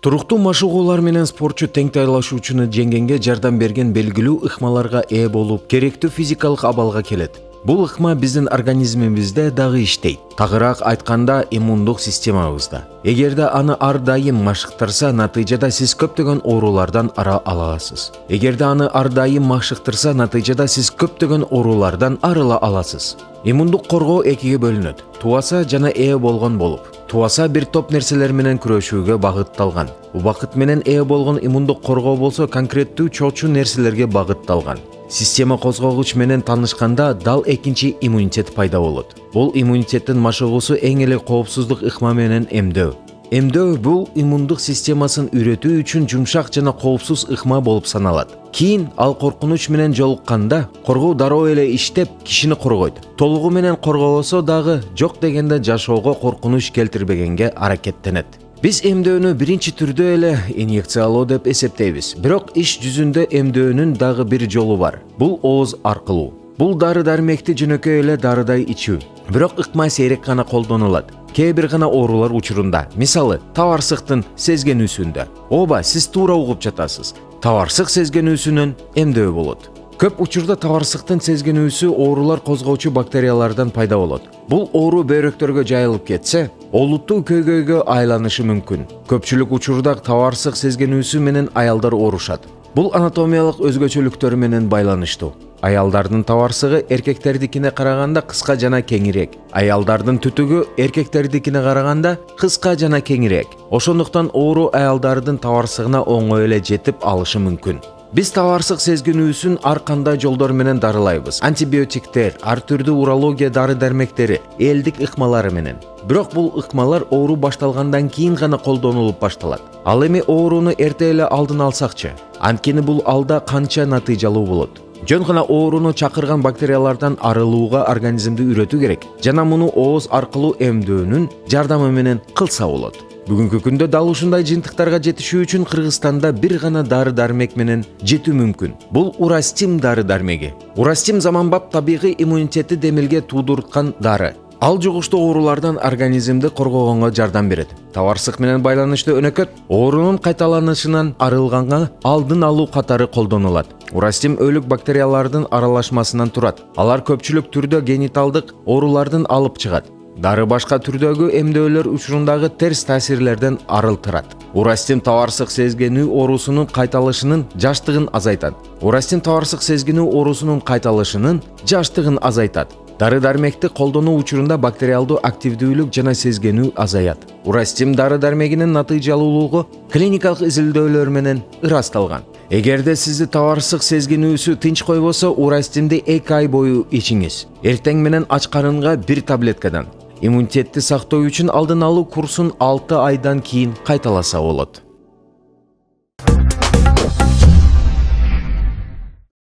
Туруктуу машыгуулар менен спортчу теңтайлашуучуну жеңгенге жардам берген белгилүү ыкмаларга ээ болуп, керектүү физикалык абалга келет. Бул ыкма биздин организмибизде дагы иштейт. Тагыраак айтканда, иммундук системабызда. Эгерде аны ар дайым машыктырса, натыйжада сиз көптөгөн оорулардан ара аласыз. Эгерде аны ар дайым машыктырса, натыйжада сиз көптөгөн оорулардан арыла аласыз. Иммундук коргоо экиге бөлүнөт. Туаса жана ээ болгон болуп. Туаса бир топ нерселер менен күрөшүүгө багытталган. Убакыт менен ээ болгон иммундук коргоо болсо конкреттүү чоочу нерселерге багытталган. Система козгогуч менен таанышканда дал экинчи иммунитет пайда болот. Бул иммунитеттин машыгуусу эң эле коопсуздук ыкма менен эмдөө. Эмдөө бул иммундук системасын үйрөтүү үчүн жумшак жана коопсуз ыкма болуп саналат. Кийин ал коркунуч менен жолукканда коргоо дароо эле иштеп, кишини коргойт. Толугу менен коргобосо дагы жок дегенде жашоого коркунуч келтирбегенге аракеттенет. Биз эмдөөнү биринчи түрдө эле инъекциялоо деп эсептейбиз. Бирок иш жүзүндө эмдөөнүн дагы бир жолу бар. Бул ооз аркылуу. Бул дары-дармекти жөнөкөй эле дарыдай ичүү. Бирок ыкма сейрек гана колдонулат. Кээ бир гана оорулар учурунда, мисалы, табарсыктын сезгенүүсүндө. Ооба, сиз туура угуп жатасыз. Табарсык сезгенүүсүнөн эмдөө болот. Көп учурда табарсыктын сезгенүүсү оорулар козгоочу бактериялардан пайда болот. Бул оору бөйрөктөргө жайылып кетсе, олуттуу көйгөйгө айланышы мүмкүн. Көпчүлүк учурда табарсык сезгенүүсү менен аялдар оорушат. Бул анатомиялык өзгөчөлүктөр менен байланыштуу. Аялдардын табарсыгы эркектердикине караганда кыска жана кеңирээк. Аялдардын түтүгү эркектердикине караганда кыска жана кеңирээк. Ошондуктан оору аялдардын табарсыгына оңой эле жетип алышы мүмкүн. Биз табарсык сезгенүүсүн ар кандай жолдор менен дарылайбыз. Антибиотиктер, ар түрдүү урология дары-дармектери, элдик ыкмалары менен. Бирок бул ыкмалар оору башталгандан кийин гана колдонулуп башталат. Ал эми ооруну эрте эле алдын алсакчы, анткени бул алда канча натыйжалуу болот. Жөн гана ооруну чакырган бактериялардан арылууга организмди үйрөтүү керек. Жана муну ооз аркылуу эмдөөнүн жардамы менен кылса болот. Бүгүнкү күндө дал ушундай жыйынтыктарга жетишүү үчүн Кыргызстанда бир гана дары-дармек менен жетүү мүмкүн. Бул урастим дары-дармеги. Урастим заманбап табигый иммунитетти демилге туудурткан дары. Ал жугуштуу оорулардан организмди коргогонго жардам берет. Табарсык менен байланыштуу өнөкөт оорунун кайталанышынан арылганга алдын алуу катары колдонулат. Урастим өлүк бактериялардын аралашмасынан турат. Алар көпчүлүк түрдө гениталдык оорулардын алып чыгат. Дары башка түрдөгү эмдөөлөр учурундагы терс таасирлерден арылтырат. Урастим табарсык сезгенүү оорусунун кайталышынын жаштыгын азайтат. Урастим табарсык сезгенүү оорусунун кайталышынын жаштыгын азайтат. Дары-дармекти колдонуу учурунда бактериалдуу активдүүлүк жана сезгенүү азаят. Урастим дары-дармегинин натыйжалуулугу клиникалык изилдөөлөр менен ырасталган. Эгерде сизди табарсык сезгенүүсү тынч койбосо, урастимди 2 ай бою ичиңиз. Эртең менен ач карынга 1 таблеткадан. Иммунитетти сактоо үчүн алдын алуу курсун 6 айдан кийин кайталаса болот.